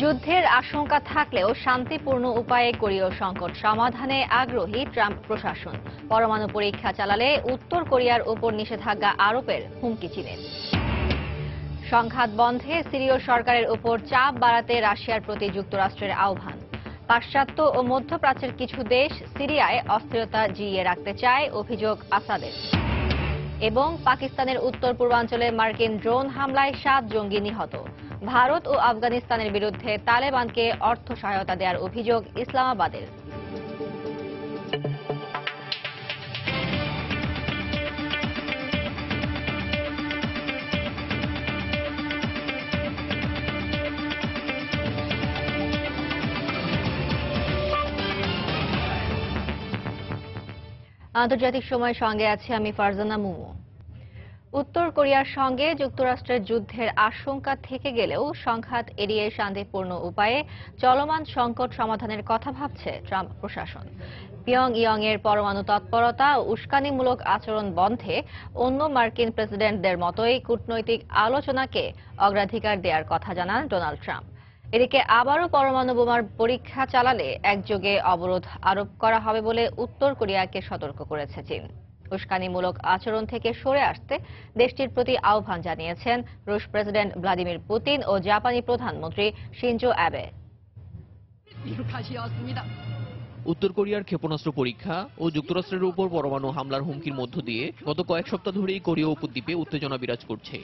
যুদ্ধের আশঙ্কা থাকলেও শান্তিপূর্ণ উপায়ে কোরীয় সংকট সমাধানে আগ্রহী ট্রাম্প প্রশাসন। পরমাণু পরীক্ষা চালালে উত্তর কোরিয়ার উপর নিষেধাজ্ঞা আরোপের হুমকি চীনের। সংঘাত বন্ধে সিরীয় সরকারের উপর চাপ বাড়াতে রাশিয়ার প্রতি যুক্তরাষ্ট্রের আহ্বান। পাশ্চাত্য ও মধ্যপ্রাচ্যের কিছু দেশ সিরিয়ায় অস্থিরতা জিইয়ে রাখতে চায়, অভিযোগ আসাদের। এবং পাকিস্তানের উত্তর পূর্বাঞ্চলে মার্কিন ড্রোন হামলায় 7 জঙ্গি নিহত। ভারত ও আফগানিস্তানের বিরুদ্ধে তালেবানকে অর্থ সহায়তা দেওয়ার অভিযোগ ইসলামাবাদের। আন্তর্জাতিক সময় সঙ্গে আছে আমি ফারজানা মুমু। উত্তর কোরিয়ার সঙ্গে যুক্তরাষ্ট্রের যুদ্ধের আশঙ্কা থেকে গেলেও সংঘাত এড়িয়ে শান্তিপূর্ণ উপায়ে চলমান সংকট সমাধানের কথা ভাবছে ট্রাম্প প্রশাসন। পিয়ংইয়ং এর পরমাণু তৎপরতা ও উস্কানিমূলক আচরণ বন্ধে অন্য মার্কিন প্রেসিডেন্টদের মতোই কূটনৈতিক আলোচনাকে অগ্রাধিকার দেওয়ার কথা জানান ডোনাল্ড ট্রাম্প। এদিকে আবারও পরমাণু বোমার পরীক্ষা চালালে একযোগে অবরোধ আরোপ করা হবে বলে উত্তর কোরিয়াকে সতর্ক করেছে চীন। উস্কানিমূলক আচরণ থেকে সরে আসতে দেশটির প্রতি আহ্বান জানিয়েছেন রুশ প্রেসিডেন্ট ভ্লাদিমির পুতিন ও জাপানি প্রধানমন্ত্রী শিনজো অ্যাবে। উত্তর কোরিয়ার ক্ষেপণাস্ত্র পরীক্ষা ও যুক্তরাষ্ট্রের উপর পরমাণু হামলার হুমকির মধ্য দিয়ে গত কয়েক সপ্তাহ ধরেই কোরীয় উপদ্বীপে উত্তেজনা বিরাজ করছে।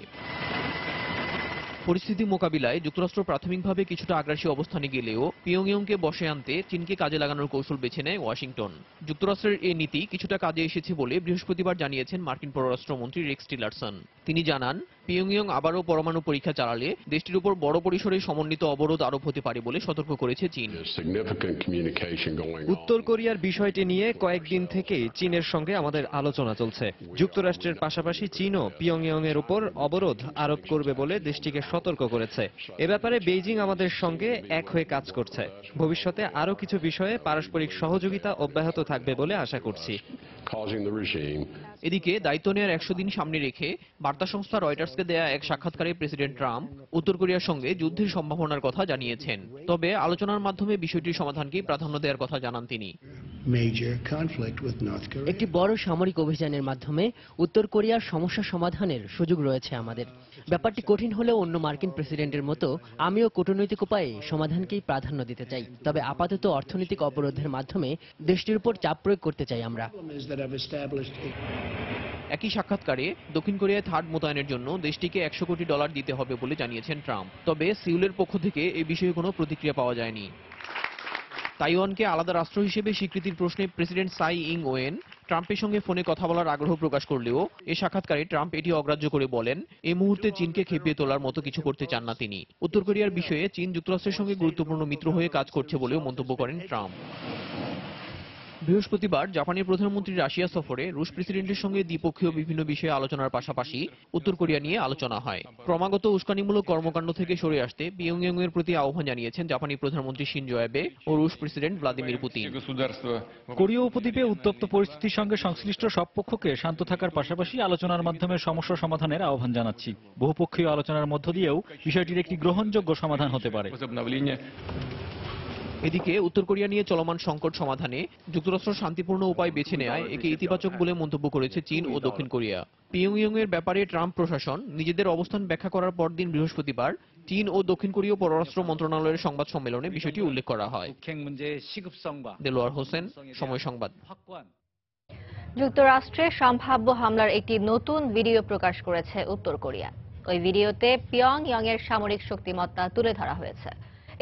পরিস্থিতি মোকাবিলায় যুক্তরাষ্ট্র প্রাথমিকভাবে কিছুটা আগ্রাসী অবস্থানে গেলেও পিয়ংইয়ংকে বশে আনতে চীনকে কাজে লাগানোর কৌশল বেছে নেয় ওয়াশিংটন। যুক্তরাষ্ট্রের এই নীতি কিছুটা কাজে এসেছে বলে বৃহস্পতিবার জানিয়েছেন মার্কিন পররাষ্ট্রমন্ত্রী রেক্স টিলারসন। তিনি জানান, পিয়ংইয়ং আবারও পরমাণু পরীক্ষা চালালে দেশটির উপর বড় পরিসরে সমন্বিত অবরোধ আরোপ হতে পারে বলে সতর্ক করেছে চীন। উত্তর কোরিয়ার বিষয়টি নিয়ে কয়েকদিন থেকেই চীনের সঙ্গে আমাদের আলোচনা চলছে। যুক্তরাষ্ট্রের পাশাপাশি চীনও পিয়ংইয়ং এর উপর অবরোধ আরোপ করবে বলে দেশটিকে সতর্ক করেছে। এ ব্যাপারে বেইজিং আমাদের সঙ্গে এক হয়ে কাজ করছে। ভবিষ্যতে আরও কিছু বিষয়ে পারস্পরিক সহযোগিতা অব্যাহত থাকবে বলে আশা করছি। এদিকে দায়িত্ব নেওয়ার 100 দিন সামনে রেখে বার্তা সংস্থা রয়টার্সকে দেয়া এক সাক্ষাৎকারে প্রেসিডেন্ট ট্রাম্প উত্তর কোরিয়ার সঙ্গে যুদ্ধের সম্ভাবনার কথা জানিয়েছেন। তবে আলোচনার মাধ্যমে বিষয়টির সমাধানকেই প্রাধান্য দেওয়ার কথা জানান তিনি। একটি বড় সামরিক অভিযানের মাধ্যমে উত্তর কোরিয়ার সমস্যা সমাধানের সুযোগ রয়েছে আমাদের। ব্যাপারটি কঠিন হলেও অন্য মার্কিন প্রেসিডেন্টের মতো আমিও কূটনৈতিক উপায়ে সমাধানকেই প্রাধান্য দিতে চাই। তবে আপাতত অর্থনৈতিক অবরোধের মাধ্যমে দেশটির উপর চাপ প্রয়োগ করতে চাই আমরা। একই সাক্ষাৎকারে দক্ষিণ কোরিয়ায় থার্ড মোতায়েনের জন্য দেশটিকে $100 কোটি দিতে হবে বলে জানিয়েছেন ট্রাম্প। তবে সিউলের পক্ষ থেকে এই বিষয়ে কোনো প্রতিক্রিয়া পাওয়া যায়নি। তাইওয়ানকে আলাদা রাষ্ট্র হিসেবে স্বীকৃতির প্রশ্নে প্রেসিডেন্ট সাই ইং ওয়েন ট্রাম্পের সঙ্গে ফোনে কথা বলার আগ্রহ প্রকাশ করলেও এ সাক্ষাৎকারে ট্রাম্প এটি অগ্রাহ্য করে বলেন, এই মুহূর্তে চীনকে খেপিয়ে তোলার মতো কিছু করতে চান না তিনি। উত্তর কোরিয়ার বিষয়ে চীন যুক্তরাষ্ট্রের সঙ্গে গুরুত্বপূর্ণ মিত্র হয়ে কাজ করছে বলেও মন্তব্য করেন ট্রাম্প। বৃহস্পতিবার জাপানের প্রধানমন্ত্রী রাশিয়া সফরে রুশ প্রেসিডেন্টের সঙ্গে দ্বিপক্ষীয় বিভিন্ন বিষয়ে আলোচনার পাশাপাশি উত্তর কোরিয়া নিয়ে আলোচনা হয়। ক্রমাগত উস্কানিমূলক কর্মকাণ্ড থেকে সরে আসতে পিয়ংইয়ং এর প্রতি আহ্বান জানিয়েছেন জাপানি প্রধানমন্ত্রী শিনজো অ্যাবে ও রুশ প্রেসিডেন্ট ভ্লাদিমির পুতিন। কোরীয় উপদ্বীপে উত্তপ্ত পরিস্থিতির সঙ্গে সংশ্লিষ্ট সব পক্ষকে শান্ত থাকার পাশাপাশি আলোচনার মাধ্যমে সমস্যা সমাধানের আহ্বান জানাচ্ছি। বহুপক্ষীয় আলোচনার মধ্য দিয়েও বিষয়টির একটি গ্রহণযোগ্য সমাধান হতে পারে। এদিকে উত্তর কোরিয়া নিয়ে চলমান সংকট সমাধানে যুক্তরাষ্ট্র শান্তিপূর্ণ উপায় বেছে নেয় একে ইতিবাচক বলে মন্তব্য করেছে চীন ও দক্ষিণ কোরিয়া। পিয়ংইয়ং এর ব্যাপারে ট্রাম্প প্রশাসন নিজেদের অবস্থান ব্যাখ্যা করার পরদিন বৃহস্পতিবার চীন ও দক্ষিণ কোরীয় পররাষ্ট্র মন্ত্রণালয়ের সংবাদ সম্মেলনে বিষয়টি উল্লেখ করা হয়। দেলোয়ার হোসেন, সময় সংবাদ। যুক্তরাষ্ট্রে সম্ভাব্য হামলার একটি নতুন ভিডিও প্রকাশ করেছে উত্তর কোরিয়া। ওই ভিডিওতে পিয়ংইয়ং এর সামরিক শক্তিমত্তা তুলে ধরা হয়েছে।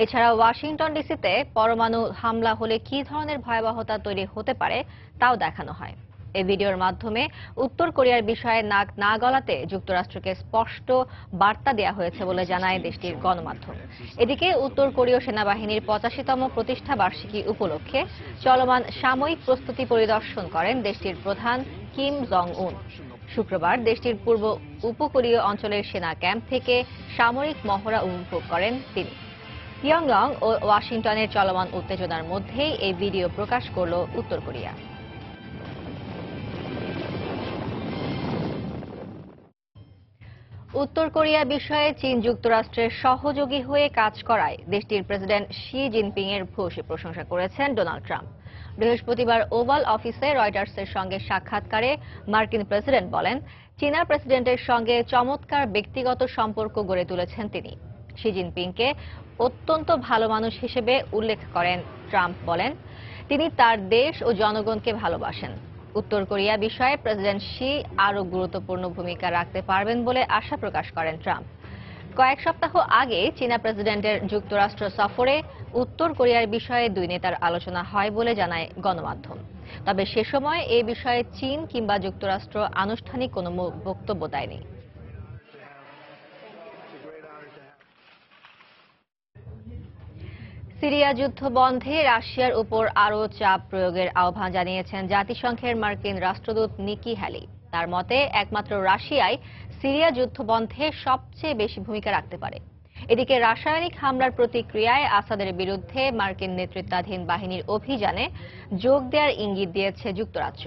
এছাড়া ওয়াশিংটন ডিসিতে পরমাণু হামলা হলে কি ধরনের ভয়াবহতা তৈরি হতে পারে তাও দেখানো হয়। এই ভিডিওর মাধ্যমে উত্তর কোরিয়ার বিষয়ে নাক না গলাতে যুক্তরাষ্ট্রকে স্পষ্ট বার্তা দেওয়া হয়েছে বলে জানায় দেশটির গণমাধ্যম। এদিকে উত্তর কোরীয় সেনাবাহিনীর 85তম প্রতিষ্ঠা বার্ষিকী উপলক্ষে চলমান সাময়িক প্রস্তুতি পরিদর্শন করেন দেশটির প্রধান কিম জং উন। শুক্রবার দেশটির পূর্ব উপকূলীয় অঞ্চলের সেনা ক্যাম্প থেকে সামরিক মহড়া উপভোগ করেন তিনি। পিয়ংইয়ং ও ওয়াশিংটনের চলমান উত্তেজনার মধ্যেই এই ভিডিও প্রকাশ করল উত্তর কোরিয়া। উত্তর কোরিয়া বিষয়ে চীন যুক্তরাষ্ট্রের সহযোগী হয়ে কাজ করায় দেশটির প্রেসিডেন্ট শি জিনপিং এর ভূয়সী প্রশংসা করেছেন ডোনাল্ড ট্রাম্প। বৃহস্পতিবার ওভাল অফিসে রয়টার্সের সঙ্গে সাক্ষাৎকারে মার্কিন প্রেসিডেন্ট বলেন, চীনা প্রেসিডেন্টের সঙ্গে চমৎকার ব্যক্তিগত সম্পর্ক গড়ে তুলেছেন তিনি। শি জিনপিংকে অত্যন্ত ভালো মানুষ হিসেবে উল্লেখ করেন ট্রাম্প। বলেন, তিনি তার দেশ ও জনগণকে ভালোবাসেন। উত্তর কোরিয়া বিষয়ে প্রেসিডেন্ট শি আরও গুরুত্বপূর্ণ ভূমিকা রাখতে পারবেন বলে আশা প্রকাশ করেন ট্রাম্প। কয়েক সপ্তাহ আগে চীনা প্রেসিডেন্টের যুক্তরাষ্ট্র সফরে উত্তর কোরিয়ার বিষয়ে দুই নেতার আলোচনা হয় বলে জানায় গণমাধ্যম। তবে সে সময় এ বিষয়ে চীন কিংবা যুক্তরাষ্ট্র আনুষ্ঠানিক কোনো বক্তব্য দেয়নি। সিরিয়া যুদ্ধ বন্ধে রাশিয়ার উপর আরও চাপ প্রয়োগের আহ্বান জানিয়েছেন জাতিসংঘের মার্কিন রাষ্ট্রদূত নিকি হ্যালি। তার মতে একমাত্র রাশিয়াই সিরিয়া যুদ্ধ বন্ধে সবচেয়ে বেশি ভূমিকা রাখতে পারে। এদিকে রাসায়নিক হামলার প্রতিক্রিয়ায় আসাদের বিরুদ্ধে মার্কিন নেতৃত্বাধীন বাহিনীর অভিযানে যোগ দেওয়ার ইঙ্গিত দিয়েছে যুক্তরাজ্য।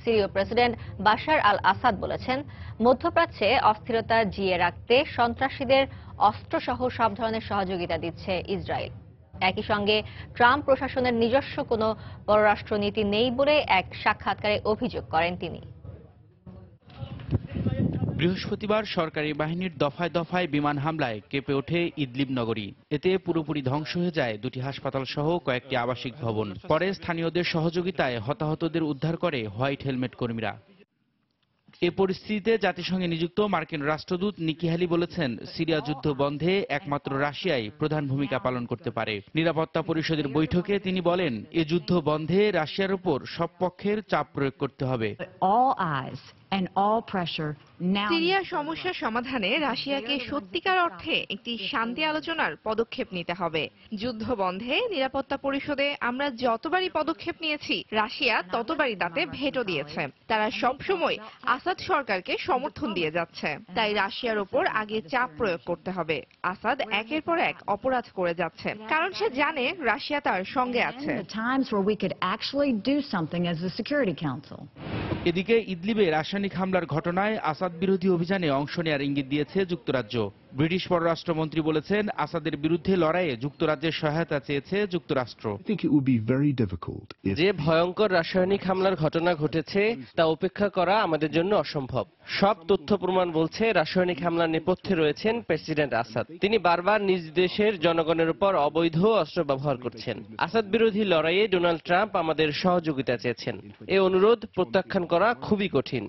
সিরীয় প্রেসিডেন্ট বাশার আল আসাদ বলেছেন, মধ্যপ্রাচ্যে অস্থিরতা জিইয়ে রাখতে সন্ত্রাসীদের অস্ত্রসহ সব ধরনের সহযোগিতা দিচ্ছে ইসরায়েল। একই সঙ্গে ট্রাম্প প্রশাসনের নিজস্ব কোনো পররাষ্ট্রনীতি নেই বলে এক সাক্ষাৎকারে অভিযোগ করেন তিনি। বৃহস্পতিবার সরকারি বাহিনীর দফায় দফায় বিমান হামলায় কেঁপে ওঠে ইদলিব নগরী। এতে পুরোপুরি ধ্বংস হয়ে যায় দুটি হাসপাতাল সহ কয়েকটি আবাসিক ভবন। পরে স্থানীয়দের সহযোগিতায় হতাহতদের উদ্ধার করে হোয়াইট হেলমেট কর্মীরা। এ পরিস্থিতিতে জাতিসংঘে নিযুক্ত মার্কিন রাষ্ট্রদূত নিকি হ্যালি বলেছেন, সিরিয়া যুদ্ধ বন্ধে একমাত্র রাশিয়াই প্রধান ভূমিকা পালন করতে পারে। নিরাপত্তা পরিষদের বৈঠকে তিনি বলেন, এ যুদ্ধ বন্ধে রাশিয়ার উপর সব পক্ষের চাপ প্রয়োগ করতে হবে। সিরিয়া সমস্যা সমাধানে রাশিয়াকে সত্যিকার অর্থে একটি শান্তি আলোচনার পদক্ষেপ নিতে হবে। যুদ্ধ বন্ধে নিরাপত্তা পরিষদে আমরা যতবারই পদক্ষেপ নিয়েছি, রাশিয়া ততবারই তাতে ভেটো দিয়েছে। তারা সবসময় আসাদ সরকারকে সমর্থন দিয়ে যাচ্ছে। তাই রাশিয়ার ওপর আগে চাপ প্রয়োগ করতে হবে। আসাদ একের পর এক অপরাধ করে যাচ্ছে, কারণ সে জানে রাশিয়া তার সঙ্গে আছে। এদিকে ইদলিবে রাসায়নিক হামলার ঘটনায় আসাদ বিরোধী অভিযানে অংশ নেওয়ার ইঙ্গিত দিয়েছে যুক্তরাজ্য। ব্রিটিশ পররাষ্ট্রমন্ত্রী বলেছেন, আসাদের বিরুদ্ধে লড়াইয়ে যুক্তরাজ্যের সহায়তা চেয়েছে যুক্তরাষ্ট্র। যে ভয়ঙ্কর রাসায়নিক হামলার ঘটনা ঘটেছে তা উপেক্ষা করা আমাদের জন্য অসম্ভব। সব তথ্য প্রমাণ বলছে রাসায়নিক হামলার নেপথ্যে রয়েছেন প্রেসিডেন্ট আসাদ। তিনি বারবার নিজ দেশের জনগণের উপর অবৈধ অস্ত্র ব্যবহার করছেন। আসাদ বিরোধী লড়াইয়ে ডোনাল্ড ট্রাম্প আমাদের সহযোগিতা চেয়েছেন। এই অনুরোধ প্রত্যাখ্যান করা খুবই কঠিন।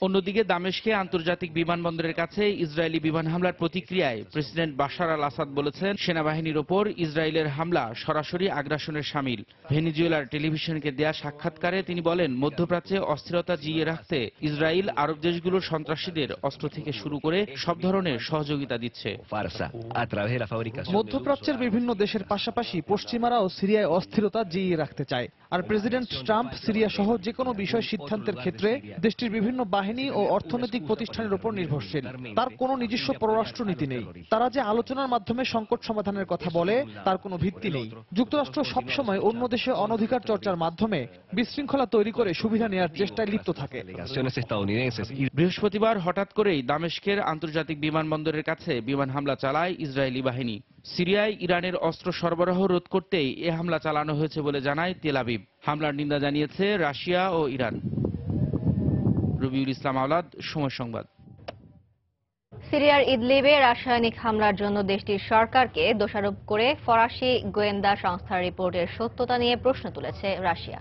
অন্যদিকে দামেস্কে আন্তর্জাতিক বিমানবন্দরের কাছে ইসরায়েলি বিমান হামলার প্রতিক্রিয়ায় প্রেসিডেন্ট বাশার আল আসাদ বলেছেন, সেনাবাহিনীর ওপর ইসরায়েলের হামলা সরাসরি আগ্রাসনের শামিল। ভেনেজুয়েলার টেলিভিশনকে দেয়া সাক্ষাৎকারে তিনি বলেন, মধ্যপ্রাচ্যে অস্থিরতা জিইয়ে রাখতে ইসরায়েল আরব দেশগুলোর সন্ত্রাসীদের অস্ত্র থেকে শুরু করে সব ধরনের সহযোগিতা দিচ্ছে। মধ্যপ্রাচ্যের বিভিন্ন দেশের পাশাপাশি পশ্চিমারাও সিরিয়ায় অস্থিরতা জিইয়ে রাখতে চায়। আর প্রেসিডেন্ট ট্রাম্প সিরিয়া সহ যে কোনো বিষয় সিদ্ধান্তের ক্ষেত্রে দেশটির বিভিন্ন বাহিনী ও অর্থনৈতিক প্রতিষ্ঠানের উপর নির্ভরশীল। তার কোনো নিজস্ব পররাষ্ট্র নীতি নেই। তারা যে আলোচনার মাধ্যমে সংকট সমাধানের কথা বলে, তার কোনো ভিত্তি নেই। যুক্তরাষ্ট্র সবসময় অন্য দেশে অনধিকার চর্চার মাধ্যমে বিশৃঙ্খলা তৈরি করে সুবিধা নেওয়ার চেষ্টায় লিপ্ত থাকে। বৃহস্পতিবার হঠাৎ করেই দামেস্কের আন্তর্জাতিক বিমানবন্দরের কাছে বিমান হামলা চালায় ইসরায়েলি বাহিনী। সিরিয়ায় ইরানের অস্ত্র সরবরাহ রোধ করতেই এ হামলা চালানো হয়েছে বলে জানায় তেল আবিব। হামলার নিন্দা জানিয়েছে রাশিয়া ও ইরান। রবিউল ইসলাম আওলাদ, সময় সংবাদ। সিরিয়ার ইদলিবে রাসায়নিক হামলার জন্য দেশটির সরকারকে দোষারোপ করে ফরাসি গোয়েন্দা সংস্থার রিপোর্টের সত্যতা নিয়ে প্রশ্ন তুলেছে রাশিয়া।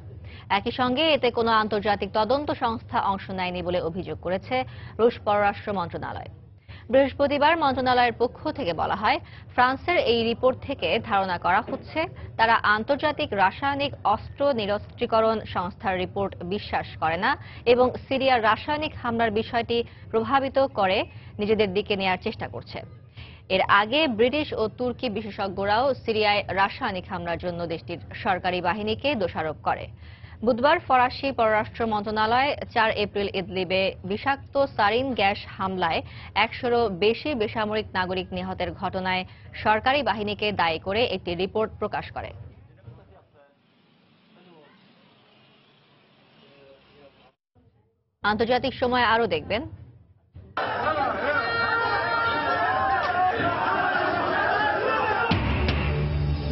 একই সঙ্গে এতে কোনো আন্তর্জাতিক তদন্ত সংস্থা অংশ নেয়নি বলে অভিযোগ করেছে রুশ পররাষ্ট্র মন্ত্রণালয়। বৃহস্পতিবার মন্ত্রণালয়ের পক্ষ থেকে বলা হয়, ফ্রান্সের এই রিপোর্ট থেকে ধারণা করা হচ্ছে তারা আন্তর্জাতিক রাসায়নিক অস্ত্র নিরস্ত্রীকরণ সংস্থার রিপোর্ট বিশ্বাস করে না এবং সিরিয়ার রাসায়নিক হামলার বিষয়টি প্রভাবিত করে নিজেদের দিকে নেয়ার চেষ্টা করছে। এর আগে ব্রিটিশ ও তুর্কি বিশেষজ্ঞরাও সিরিয়ায় রাসায়নিক হামলার জন্য দেশটির সরকারি বাহিনীকে দোষারোপ করে। বুধবার ফরাসি পররাষ্ট্র মন্ত্রণালয় 4 এপ্রিল ইদলিবে বিষাক্ত সারিন গ্যাস হামলায় 100-এরও বেশি বেসামরিক নাগরিক নিহতের ঘটনায় সরকারি বাহিনীকে দায়ী করে একটি রিপোর্ট প্রকাশ করে। আন্তর্জাতিক সময় আরও দেখবেন।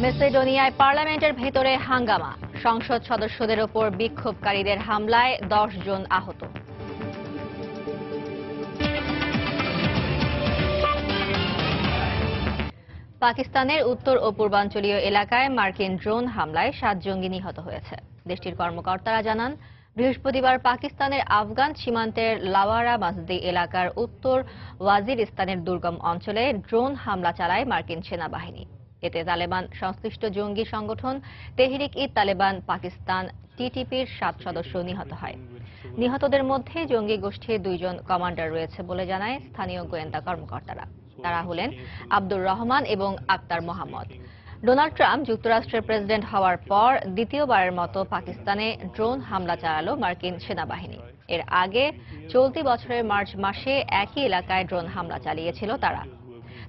মেসিডোনিয়ায় পার্লামেন্টের ভেতরে হাঙ্গামা, সংসদ সদস্যদের ওপর বিক্ষোভকারীদের হামলায় 10 জন আহত। পাকিস্তানের উত্তর ও পূর্বাঞ্চলীয় এলাকায় মার্কিন ড্রোন হামলায় 7 জঙ্গি নিহত হয়েছে। দেশটির কর্মকর্তারা জানান, বৃহস্পতিবার পাকিস্তানের আফগান সীমান্তের লাওয়ারা মাসদি এলাকার উত্তর ওয়াজিরিস্তানের দুর্গম অঞ্চলে ড্রোন হামলা চালায় মার্কিন সেনাবাহিনী। এতে তালেবান সংশ্লিষ্ট জঙ্গি সংগঠন তেহরিক ই তালেবান পাকিস্তান টিটিপির 7 সদস্য নিহত হয়। নিহতদের মধ্যে জঙ্গি গোষ্ঠীর 2 জন কমান্ডার রয়েছে বলে জানায় স্থানীয় গোয়েন্দা কর্মকর্তারা। তারা হলেন আব্দুর রহমান এবং আক্তার মোহাম্মদ। ডোনাল্ড ট্রাম্প যুক্তরাষ্ট্রের প্রেসিডেন্ট হওয়ার পর দ্বিতীয়বারের মতো পাকিস্তানে ড্রোন হামলা চালালো মার্কিন সেনাবাহিনী। এর আগে চলতি বছরের মার্চ মাসে একই এলাকায় ড্রোন হামলা চালিয়েছিল তারা।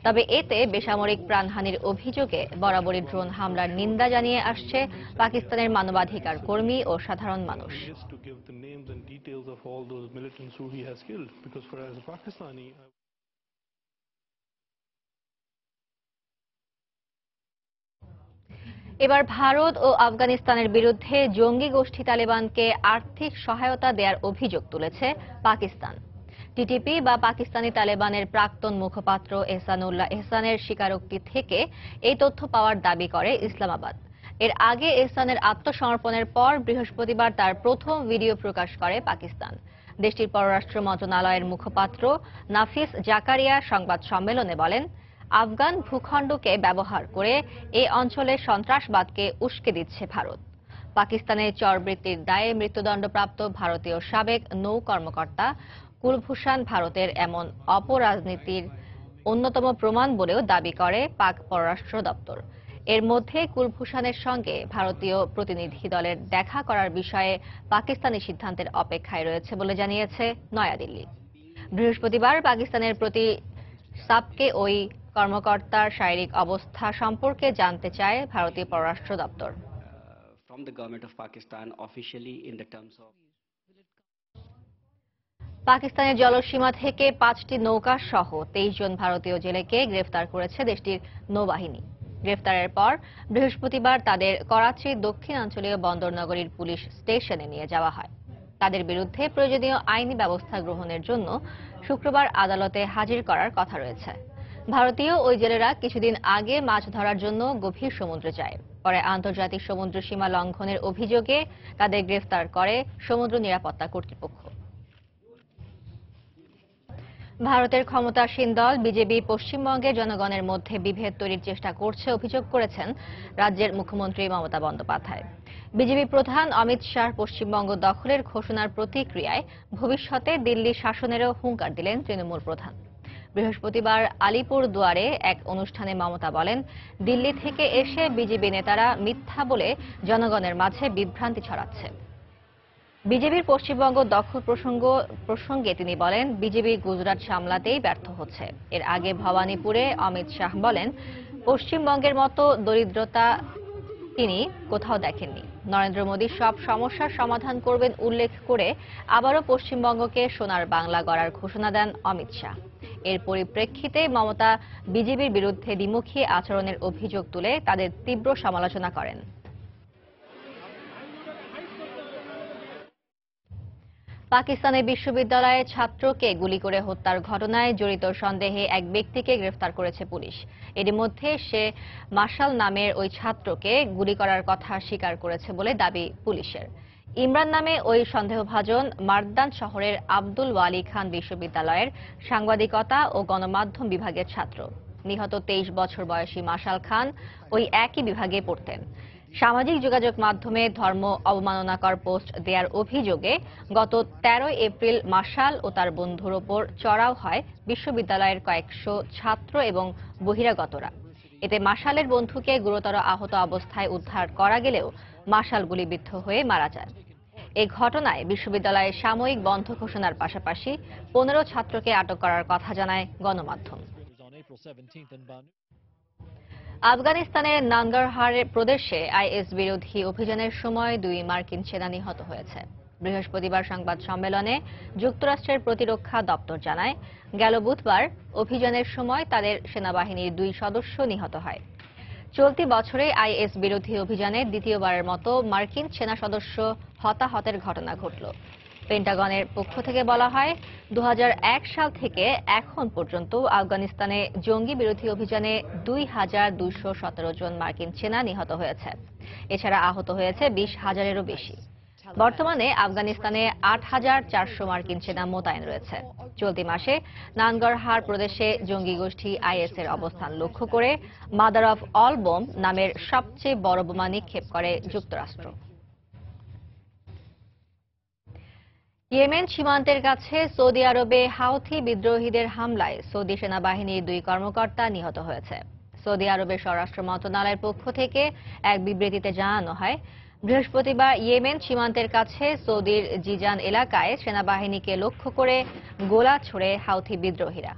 তবে এতে বেসামরিক প্রাণহানির অভিযোগে বরাবরই ড্রোন হামলার নিন্দা জানিয়ে আসছে পাকিস্তানের মানবাধিকার কর্মী ও সাধারণ মানুষ। এবার ভারত ও আফগানিস্তানের বিরুদ্ধে জঙ্গি গোষ্ঠী তালেবানকে আর্থিক সহায়তা দেওয়ার অভিযোগ তুলেছে পাকিস্তান। টিটিপি বা পাকিস্তানি তালেবানের প্রাক্তন মুখপাত্র এহসানুল্লাহ এহসানের স্বীকারোক্তি থেকে এই তথ্য পাওয়ার দাবি করে ইসলামাবাদ। এর আগে এহসানের আত্মসমর্পণের পর বৃহস্পতিবার তার প্রথম ভিডিও প্রকাশ করে পাকিস্তান। দেশটির পররাষ্ট্র মন্ত্রণালয়ের মুখপাত্র নাফিস জাকারিয়া সংবাদ সম্মেলনে বলেন, আফগান ভূখণ্ডকে ব্যবহার করে এই অঞ্চলে সন্ত্রাসবাদকে উস্কে দিচ্ছে ভারত। পাকিস্তানের চরবৃত্তির দায়ে মৃত্যুদণ্ডপ্রাপ্ত ভারতীয় সাবেক নৌ কর্মকর্তা কুলভূষণ ভারতের এমন অপরাজনীতির অন্যতম প্রমাণ বলেও দাবি করে পাক পররাষ্ট্র দপ্তর। এর মধ্যে কুলভূষণের সঙ্গে ভারতীয় প্রতিনিধি দলের দেখা করার বিষয়ে পাকিস্তানি সিদ্ধান্তের অপেক্ষায় রয়েছে বলে জানিয়েছে নয়াদিল্লি। বৃহস্পতিবার পাকিস্তানের প্রতি সাবকে ওই কর্মকর্তার শারীরিক অবস্থা সম্পর্কে জানতে চায় ভারতীয় পররাষ্ট্র দপ্তর। পাকিস্তানের জলসীমা থেকে 5টি নৌকা সহ 23 জন ভারতীয় জেলেকে গ্রেফতার করেছে দেশটির নৌবাহিনী। গ্রেফতারের পর বৃহস্পতিবার তাদের করাচির দক্ষিণাঞ্চলীয় বন্দরনগরীর পুলিশ স্টেশনে নিয়ে যাওয়া হয়। তাদের বিরুদ্ধে প্রয়োজনীয় আইনি ব্যবস্থা গ্রহণের জন্য শুক্রবার আদালতে হাজির করার কথা রয়েছে। ভারতীয় ওই জেলেরা কিছুদিন আগে মাছ ধরার জন্য গভীর সমুদ্রে যায়। পরে আন্তর্জাতিক সমুদ্র সীমা লঙ্ঘনের অভিযোগে তাদের গ্রেফতার করে সমুদ্র নিরাপত্তা কর্তৃপক্ষ। ভারতের ক্ষমতাসীন দল বিজেপি পশ্চিমবঙ্গের জনগণের মধ্যে বিভেদ তৈরির চেষ্টা করছে অভিযোগ করেছেন রাজ্যের মুখ্যমন্ত্রী মমতা বন্দ্যোপাধ্যায়। বিজেপি প্রধান অমিত শাহ পশ্চিমবঙ্গ দখলের ঘোষণার প্রতিক্রিয়ায় ভবিষ্যতে দিল্লি শাসনেরও হুঁশিয়ার দিলেন তৃণমূল প্রধান। বৃহস্পতিবার আলিপুর দুয়ারে এক অনুষ্ঠানে মমতা বলেন, দিল্লি থেকে এসে বিজেপি নেতারা মিথ্যা বলে জনগণের মাঝে বিভ্রান্তি ছড়াচ্ছে। বিজেপির পশ্চিমবঙ্গ দখল প্রসঙ্গে তিনি বলেন, বিজেপি গুজরাট সামলাতেই ব্যর্থ হচ্ছে। এর আগে ভবানীপুরে অমিত শাহ বলেন, পশ্চিমবঙ্গের মতো দরিদ্রতা তিনি কোথাও দেখেননি। নরেন্দ্র মোদী সব সমস্যার সমাধান করবেন উল্লেখ করে আবারও পশ্চিমবঙ্গকে সোনার বাংলা গড়ার ঘোষণা দেন অমিত শাহ। এর পরিপ্রেক্ষিতে মমতা বিজেপির বিরুদ্ধে দ্বিমুখী আচরণের অভিযোগ তুলে তাদের তীব্র সমালোচনা করেন। পাকিস্তানের বিশ্ববিদ্যালয়ে ছাত্রকে গুলি করে হত্যার ঘটনায় জড়িত সন্দেহে এক ব্যক্তিকে গ্রেফতার করেছে পুলিশ। এর মধ্যে সে মার্শাল নামের ওই ছাত্রকে গুলি করার কথা স্বীকার করেছে বলে দাবি পুলিশের। ইমরান নামে ওই সন্দেহভাজন মারদান শহরের আব্দুল ওয়ালি খান বিশ্ববিদ্যালয়ের সাংবাদিকতা ও গণমাধ্যম বিভাগের ছাত্র। নিহত 23 বছর বয়সী মার্শাল খান ওই একই বিভাগে পড়তেন। সামাজিক যোগাযোগ মাধ্যমে ধর্ম অবমাননাকর পোস্ট দেওয়ার অভিযোগে গত 13 এপ্রিল মার্শাল ও তার বন্ধুর ওপর চড়াও হয় বিশ্ববিদ্যালয়ের কয়েকশো ছাত্র এবং বহিরাগতরা। এতে মার্শালের বন্ধুকে গুরুতর আহত অবস্থায় উদ্ধার করা গেলেও মার্শাল গুলিবিদ্ধ হয়ে মারা যান। এই ঘটনায় বিশ্ববিদ্যালয়ে সাময়িক বন্ধ ঘোষণার পাশাপাশি 15 ছাত্রকে আটক করার কথা জানায় গণমাধ্যম। আফগানিস্তানের নাঙ্গারহার প্রদেশে আইএস বিরোধী অভিযানের সময় 2 মার্কিন সেনা নিহত হয়েছে। বৃহস্পতিবার সংবাদ সম্মেলনে যুক্তরাষ্ট্রের প্রতিরক্ষা দপ্তর জানায়, গেল বুধবার অভিযানের সময় তাদের সেনাবাহিনীর 2 সদস্য নিহত হয়। চলতি বছরে আইএস বিরোধী অভিযানে দ্বিতীয়বারের মতো মার্কিন সেনা সদস্য হতাহতের ঘটনা ঘটল। পেন্টাগনের পক্ষ থেকে বলা হয়, 2001 সাল থেকে এখন পর্যন্ত আফগানিস্তানে জঙ্গি বিরোধী অভিযানে 2217 জন মার্কিন সেনা নিহত হয়েছে। এছাড়া আহত হয়েছে 20,000-এরও বেশি। বর্তমানে আফগানিস্তানে 8,400 মার্কিন সেনা মোতায়েন রয়েছে। চলতি মাসে নানগরহার প্রদেশে জঙ্গি গোষ্ঠী আইএস এর অবস্থান লক্ষ্য করে মাদার অফ অল বোম নামের সবচেয়ে বড় বোমা নিক্ষেপ করে যুক্তরাষ্ট্র। ইয়েমেন সীমান্তের কাছে সৌদি আরবে হাউথি বিদ্রোহীদের হামলায় সৌদি সেনাবাহিনীর 2 কর্মকর্তা নিহত হয়েছে। সৌদি আরবের স্বরাষ্ট্র মন্ত্রণালয়ের পক্ষ থেকে এক বিবৃতিতে জানানো হয়, বৃহস্পতিবার ইয়েমেন সীমান্তের কাছে সৌদির জিজান এলাকায় সেনাবাহিনীকে লক্ষ্য করে গোলা ছোড়ে হাউথি বিদ্রোহীরা।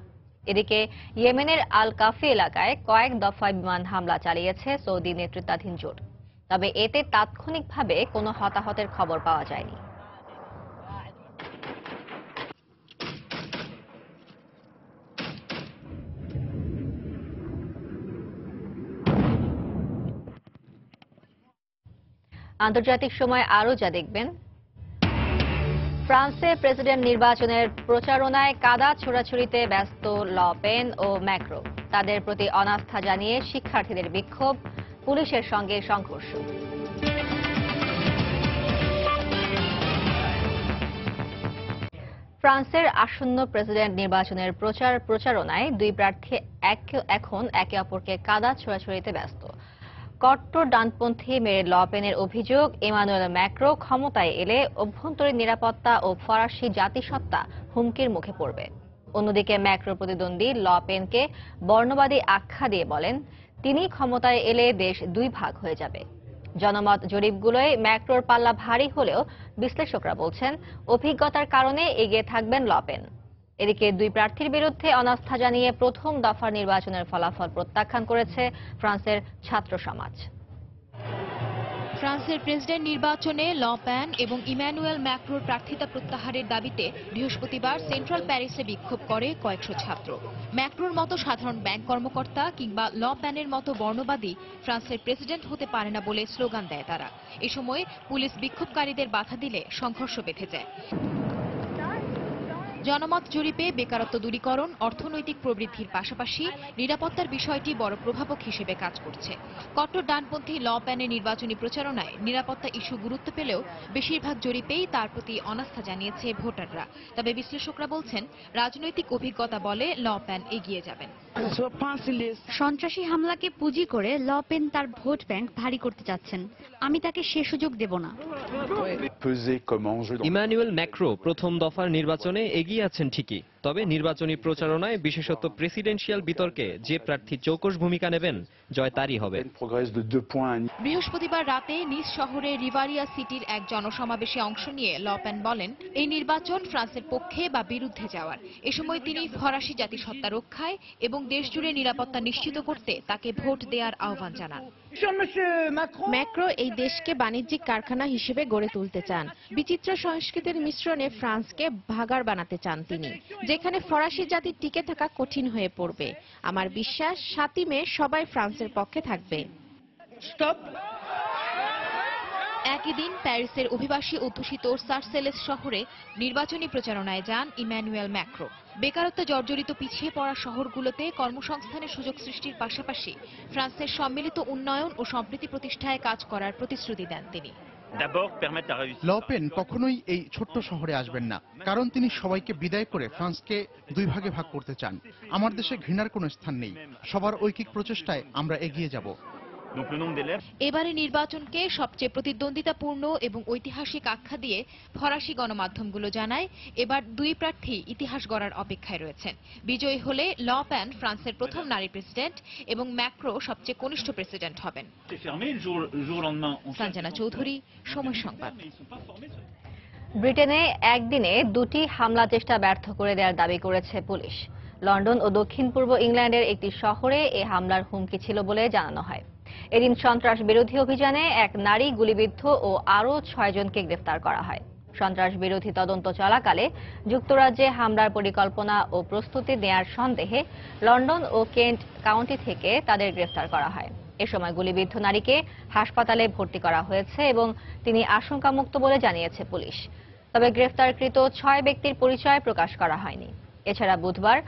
এদিকে ইয়েমেনের আল কাফি এলাকায় কয়েক দফায় বিমান হামলা চালিয়েছে সৌদি নেতৃত্বাধীন জোট। তবে এতে তাৎক্ষণিকভাবে কোনো হতাহতের খবর পাওয়া যায়নি। আন্তর্জাতিক সময় আরও যা দেখবেন, ফ্রান্সে প্রেসিডেন্ট নির্বাচনের প্রচারণায় কাদা ছোড়াছুড়িতে ব্যস্ত ল পেন ও ম্যাক্রো। তাদের প্রতি অনাস্থা জানিয়ে শিক্ষার্থীদের বিক্ষোভ, পুলিশের সঙ্গে সংঘর্ষ। ফ্রান্সের আসন্ন প্রেসিডেন্ট নির্বাচনের প্রচারণায় 2 প্রার্থী এখন একে অপরকে কাদা ছোড়াছুড়িতে ব্যস্ত। কট্টর ডানপন্থী মেরি ল পেনের অভিযোগ, ইমানুয়েল ম্যাক্রো ক্ষমতায় এলে অভ্যন্তরীণ নিরাপত্তা ও ফরাসি জাতিসত্তা হুমকির মুখে পড়বে। অন্যদিকে ম্যাক্রো প্রতিদ্বন্দ্বী ল পেনকে বর্ণবাদী আখ্যা দিয়ে বলেন, তিনি ক্ষমতায় এলে দেশ 2 ভাগ হয়ে যাবে। জনমত জরিপগুলোয় ম্যাক্রোর পাল্লা ভারী হলেও বিশ্লেষকরা বলছেন, অভিজ্ঞতার কারণে এগিয়ে থাকবেন ল পেন। এদিকে 2 প্রার্থীর বিরুদ্ধে অনাস্থা জানিয়ে প্রথম দফার নির্বাচনের ফলাফল প্রত্যাখ্যান করেছে ফ্রান্সের ছাত্র সমাজ। ফ্রান্সের প্রেসিডেন্ট নির্বাচনে ল পেন এবং ইমানুয়েল ম্যাক্রোর প্রার্থিতা প্রত্যাহারের দাবিতে বৃহস্পতিবার সেন্ট্রাল প্যারিসে বিক্ষোভ করে কয়েকশো ছাত্র। ম্যাক্রোর মতো সাধারণ ব্যাংক কর্মকর্তা কিংবা ল পেনের মতো বর্ণবাদী ফ্রান্সের প্রেসিডেন্ট হতে পারে না বলে স্লোগান দেয় তারা। এ সময় পুলিশ বিক্ষোভকারীদের বাধা দিলে সংঘর্ষ বেঁধে যায়। জনমত জরিপে বেকারত্ব দূরীকরণ, অর্থনৈতিক প্রবৃদ্ধির পাশাপাশি নিরাপত্তার বিষয়টি বড় প্রভাবক হিসেবে কাজ করছে। কট্টর ডানপন্থী ল পেনের নির্বাচনী প্রচারণায় নিরাপত্তা ইস্যু গুরুত্ব পেলেও বেশিরভাগ জরিপেই তার প্রতি অনাস্থা জানিয়েছে ভোটাররা। তবে বিশ্লেষকরা বলছেন, রাজনৈতিক অভিজ্ঞতা বলে ল পেন এগিয়ে যাবেন। সন্ত্রাসী হামলাকে পুঁজি করে ল পেন তার ভোট ব্যাংক ভারী করতে চাচ্ছেন। আমি তাকে সে সুযোগ দেব না। ইমানুয়েল ম্যাক্রো প্রথম দফার নির্বাচনে এগিয়ে আছেন ঠিকই, তবে নির্বাচনী প্রচারণায় বিশেষত প্রেসিডেন্সিয়াল বিতর্কে যে প্রার্থী চৌকস ভূমিকা নেবেন, জয় তারই হবে। বৃহস্পতিবার রাতে নিস শহরে রিভারিয়া সিটির এক জনসমাবেশে অংশ নিয়ে ল পেন বলেন, এই নির্বাচন ফ্রান্সের পক্ষে বা বিরুদ্ধে যাওয়ার। এ সময় তিনি ফরাসি জাতিসত্তা রক্ষায় এবং দেশজুড়ে নিরাপত্তা নিশ্চিত করতে তাকে ভোট দেওয়ার আহ্বান জানান। ম্যাক্রো এই দেশকে বাণিজ্যিক কারখানা হিসেবে গড়ে তুলতে চান। বিচিত্র সংস্কৃতির মিশ্রণে ফ্রান্সকে ভাগাড় বানাতে চান তিনি, যেখানে ফরাসি জাতি টিকে থাকা কঠিন হয়ে পড়বে। আমার বিশ্বাস 7ই মে সবাই ফ্রান্সের পক্ষে থাকবে। একই দিন প্যারিসের অভিবাসী অধ্যুষিত সার্সেলেস শহরে নির্বাচনী প্রচারণায় যান ইমানুয়েল ম্যাক্রো। বেকারত্ব জর্জরিত পিছিয়ে পড়া শহরগুলোতে কর্মসংস্থানের সুযোগ সৃষ্টির পাশাপাশি ফ্রান্সের সম্মিলিত উন্নয়ন ও সম্প্রীতি প্রতিষ্ঠায় কাজ করার প্রতিশ্রুতি দেন তিনি। ল পেন কখনোই এই ছোট্ট শহরে আসবেন না, কারণ তিনি সবাইকে বিদায় করে ফ্রান্সকে 2 ভাগে ভাগ করতে চান। আমার দেশে ঘৃণার কোনো স্থান নেই। সবার ঐকিক প্রচেষ্টায় আমরা এগিয়ে যাব। এবারে নির্বাচনকে সবচেয়ে প্রতিদ্বন্দ্বিতাপূর্ণ এবং ঐতিহাসিক আখ্যা দিয়ে ফরাসি গণমাধ্যমগুলো জানায়, এবার 2 প্রার্থী ইতিহাস গড়ার অপেক্ষায় রয়েছেন। বিজয়ী হলে ল পেন ফ্রান্সের প্রথম নারী প্রেসিডেন্ট এবং ম্যাক্রো সবচেয়ে কনিষ্ঠ প্রেসিডেন্ট হবেন। সঞ্জনা চৌধুরী, সময় সংবাদ। ব্রিটেনে একদিনে 2টি হামলা চেষ্টা ব্যর্থ করে দেওয়ার দাবি করেছে পুলিশ। লন্ডন ও দক্ষিণ পূর্ব ইংল্যান্ডের একটি শহরে এই হামলার হুমকি ছিল বলে জানানো হয়। এদিন সন্ত্রাস বিরোধী অভিযানে এক নারী গুলিবিদ্ধ ও আরও 6 জনকে গ্রেফতার করা হয়। সন্ত্রাস বিরোধী তদন্ত চলাকালে যুক্তরাজ্যে হামলার পরিকল্পনা ও প্রস্তুতি নেয়ার সন্দেহে লন্ডন ও কেন্ট কাউন্টি থেকে তাদের গ্রেফতার করা হয়। এ সময় গুলিবিদ্ধ নারীকে হাসপাতালে ভর্তি করা হয়েছে এবং তিনি আশঙ্কামুক্ত বলে জানিয়েছে পুলিশ। তবে গ্রেফতারকৃত 6 ব্যক্তির পরিচয় প্রকাশ করা হয়নি। এছাড়া বুধবার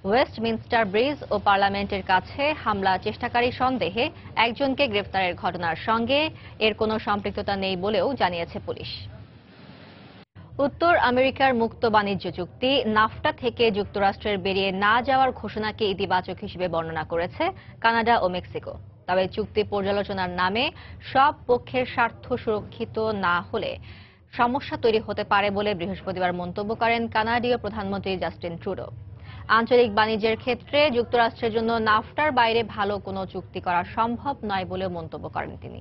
ওয়েস্টমিনস্টার ব্রিজ ও পার্লামেন্টের কাছে হামলা চেষ্টাকারী সন্দেহে একজনকে গ্রেফতারের ঘটনার সঙ্গে এর কোনো সম্পৃক্ততা নেই বলেও জানিয়েছে পুলিশ। উত্তর আমেরিকার মুক্ত বাণিজ্য চুক্তি নাফটা থেকে যুক্তরাষ্ট্রের বেরিয়ে না যাওয়ার ঘোষণাকে ইতিবাচক হিসেবে বর্ণনা করেছে কানাডা ও মেক্সিকো। তবে চুক্তি পর্যালোচনার নামে সব পক্ষের স্বার্থ সুরক্ষিত না হলে সমস্যা তৈরি হতে পারে বলে বৃহস্পতিবার মন্তব্য করেন কানাডীয় প্রধানমন্ত্রী জাস্টিন ট্রুডো। আঞ্চলিক বাণিজ্যের ক্ষেত্রে যুক্তরাষ্ট্রের জন্য নাফটার বাইরে ভালো কোনো চুক্তি করা সম্ভব নয় বলেও মন্তব্য করেন তিনি।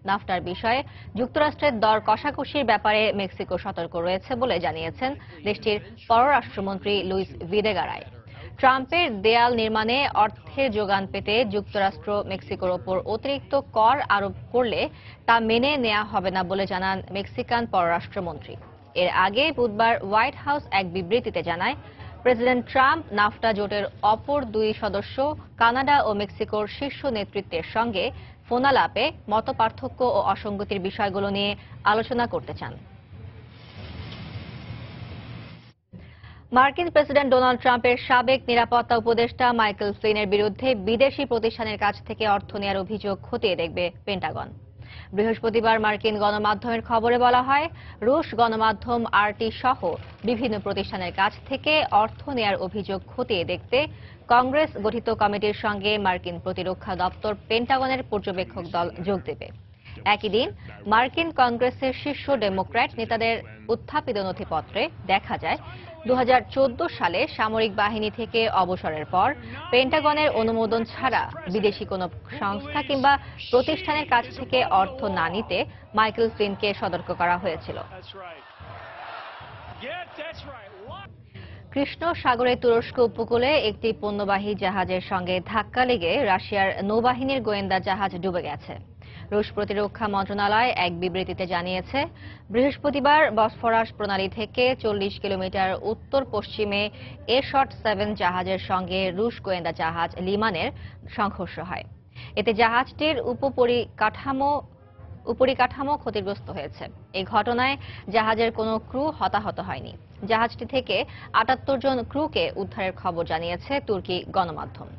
নাফটার বিষয়ে যুক্তরাষ্ট্রের দর কষাকষির ব্যাপারে মেক্সিকো সতর্ক রয়েছে বলে জানিয়েছেন দেশটির পররাষ্ট্রমন্ত্রী লুইস ভিদেগারায়। ট্রাম্পের দেয়াল নির্মাণে অর্থের যোগান পেতে যুক্তরাষ্ট্র মেক্সিকোর ওপর অতিরিক্ত কর আরোপ করলে তা মেনে নেওয়া হবে না বলে জানান মেক্সিকান পররাষ্ট্রমন্ত্রী। এর আগে বুধবার হোয়াইট হাউস এক বিবৃতিতে জানায়, প্রেসিডেন্ট ট্রাম্প নাফটা জোটের অপর 2 সদস্য কানাডা ও মেক্সিকোর শীর্ষ নেতৃত্বের সঙ্গে ফোনালাপে মতপার্থক্য ও অসঙ্গতির বিষয়গুলো নিয়ে আলোচনা করতে চান। মার্কিন প্রেসিডেন্ট ডোনাল্ড ট্রাম্পের সাবেক নিরাপত্তা উপদেষ্টা মাইকেল ফ্লিনের বিরুদ্ধে বিদেশি প্রতিষ্ঠানের কাছ থেকে অর্থ নেওয়ার অভিযোগ খতিয়ে দেখবে পেন্টাগন। বৃহস্পতিবার মার্কিন গণমাধ্যমের খবরে বলা হয়, রুশ গণমাধ্যম আরটি সহ বিভিন্ন প্রতিষ্ঠানের কাছ থেকে অর্থ নেয়ার অভিযোগ খতিয়ে দেখতে কংগ্রেস গঠিত কমিটির সঙ্গে মার্কিন প্রতিরক্ষা দপ্তর পেন্টাগনের পর্যবেক্ষক দল যোগ দেবে। একই দিন মার্কিন কংগ্রেসের শীর্ষ ডেমোক্র্যাট নেতাদের উত্থাপিত নথিপত্রে দেখা যায় 2014 সালে সামরিক বাহিনী থেকে অবসরের পর পেন্টাগনের অনুমোদন ছাড়া বিদেশি কোনো সংস্থা কিংবা প্রতিষ্ঠানের কাছ থেকে অর্থ না নিতে মাইকেল ফ্লিনকে সতর্ক করা হয়েছিল। কৃষ্ণ সাগরে তুরস্ক উপকূলে একটি পণ্যবাহী জাহাজের সঙ্গে ধাক্কা লেগে রাশিয়ার নৌবাহিনীর গোয়েন্দা জাহাজ ডুবে গেছে। রুশ প্রতিরক্ষা মন্ত্রণালয় এক বিবৃতিতে জানিয়েছে, বৃহস্পতিবার বসফরাস প্রণালী থেকে 40 কিলোমিটার উত্তর পশ্চিমে এশট-7 জাহাজের সঙ্গে রুশ গোয়েন্দা জাহাজ লিমানের সংঘর্ষ হয়। এতে জাহাজটির উপরিকাঠামো ক্ষতিগ্রস্ত হয়েছে। এই ঘটনায় জাহাজের কোনো ক্রু হতাহত হয়নি। জাহাজটি থেকে 78 জন ক্রুকে উদ্ধারের খবর জানিয়েছে তুর্কি গণমাধ্যম।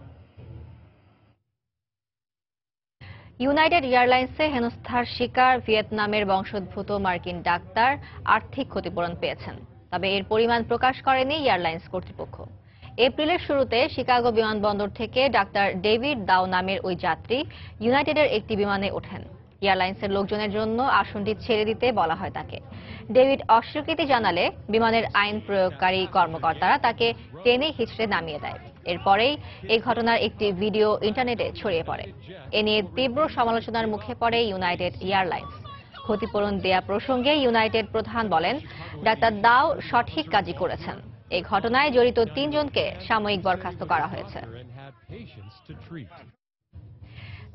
ইউনাইটেড এয়ারলাইন্সে হেনস্থার শিকার ভিয়েতনামের বংশোদ্ভূত মার্কিন ডাক্তার আর্থিক ক্ষতিপূরণ পেয়েছেন। তবে এর পরিমাণ প্রকাশ করেনি এয়ারলাইন্স কর্তৃপক্ষ। এপ্রিলের শুরুতে শিকাগো বিমানবন্দর থেকে ডাক্তার ডেভিড দাও নামের ওই যাত্রী ইউনাইটেডের একটি বিমানে ওঠেন। এয়ারলাইন্সের লোকজনের জন্য আসনটি ছেড়ে দিতে বলা হয় তাকে। ডেভিড অস্বীকৃতি জানালে বিমানের আইন প্রয়োগকারী কর্মকর্তারা তাকে টেনে হিঁচড়ে নামিয়ে দেয়। এরপরেই এই ঘটনার একটি ভিডিও ইন্টারনেটে ছড়িয়ে পড়ে। এ নিয়ে তীব্র সমালোচনার মুখে পড়ে ইউনাইটেড এয়ারলাইন্স। ক্ষতিপূরণ দেয়া প্রসঙ্গে ইউনাইটেড প্রধান বলেন, ডাক্তার দাও সঠিক কাজই করেছেন। এই ঘটনায় জড়িত 3 জনকে সাময়িক বরখাস্ত করা হয়েছে।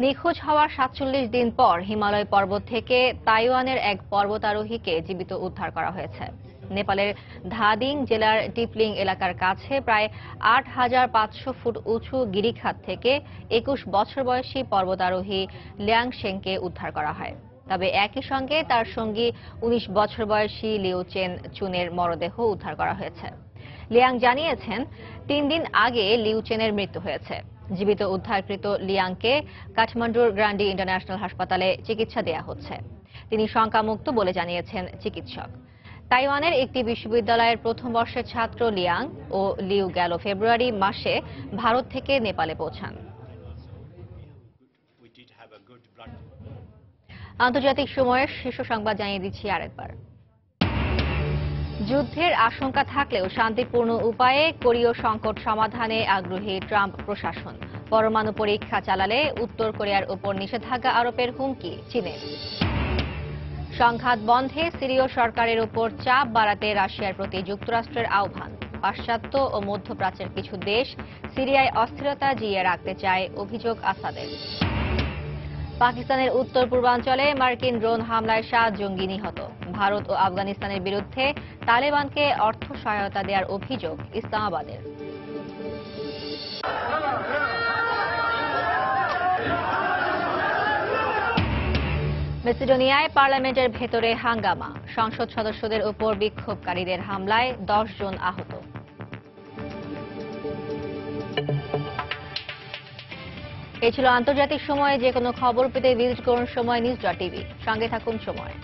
নিখোঁজ হওয়ার 47 দিন পর হিমালয় পর্বত থেকে তাইওয়ানের এক পর্বতারোহীকে জীবিত উদ্ধার করা হয়েছে। নেপালের ধাদিং জেলার টিপলিং এলাকার কাছে প্রায় 8500 ফুট উঁচু গিরিখাত থেকে 21 বছর বয়সী পর্বতারোহী লিয়াং শেংকে উদ্ধার করা হয়। তবে একই সঙ্গে তার সঙ্গী 19 বছর বয়সী লিউ চেন চুনের মরদেহ উদ্ধার করা হয়েছে। লিয়াং জানিয়েছেন, 3 দিন আগে লিউ চেনের মৃত্যু হয়েছে। জীবিত উদ্ধারকৃত লিয়াংকে কাঠমান্ডুর গ্রান্ডি ইন্টারন্যাশনাল হাসপাতালে চিকিৎসা দেয়া হচ্ছে। তিনি শঙ্কামুক্ত বলে জানিয়েছেন চিকিৎসক। তাইওয়ানের একটি বিশ্ববিদ্যালয়ের প্রথম বর্ষের ছাত্র লিয়াং ও লিউ গেল ফেব্রুয়ারি মাসে ভারত থেকে নেপালে পৌঁছান। আন্তর্জাতিক সময়ের শীর্ষ সংবাদ জানিয়ে দিচ্ছি আরেকবার। যুদ্ধের আশঙ্কা থাকলেও শান্তিপূর্ণ উপায়ে কোরীয় সংকট সমাধানে আগ্রহী ট্রাম্প প্রশাসন। পরমাণু পরীক্ষা চালালে উত্তর কোরিয়ার উপর নিষেধাজ্ঞা আরোপের হুমকি চীনের। সংঘাত বন্ধে সিরীয় সরকারের উপর চাপ বাড়াতে রাশিয়ার প্রতি যুক্তরাষ্ট্রের আহ্বান। পাশ্চাত্য ও মধ্যপ্রাচ্যের কিছু দেশ সিরিয়ায় অস্থিরতা জিইয়ে রাখতে চায়, অভিযোগ আসাদের। পাকিস্তানের উত্তর পূর্বাঞ্চলে মার্কিন ড্রোন হামলায় 7 জঙ্গি নিহত। ভারত ও আফগানিস্তানের বিরুদ্ধে তালেবানকে অর্থ সহায়তা দেওয়ার অভিযোগ ইসলামাবাদের। মেসিডোনিয়ায় পার্লামেন্টের ভেতরে হাঙ্গামা, সংসদ সদস্যদের উপর বিক্ষোভকারীদের হামলায় 10 জন আহত। এই ছিল আন্তর্জাতিক সময়ে। যে কোনো খবর পেতে ভিজিট করুন সময় নিউজ.টিভি। সঙ্গে থাকুন সময়।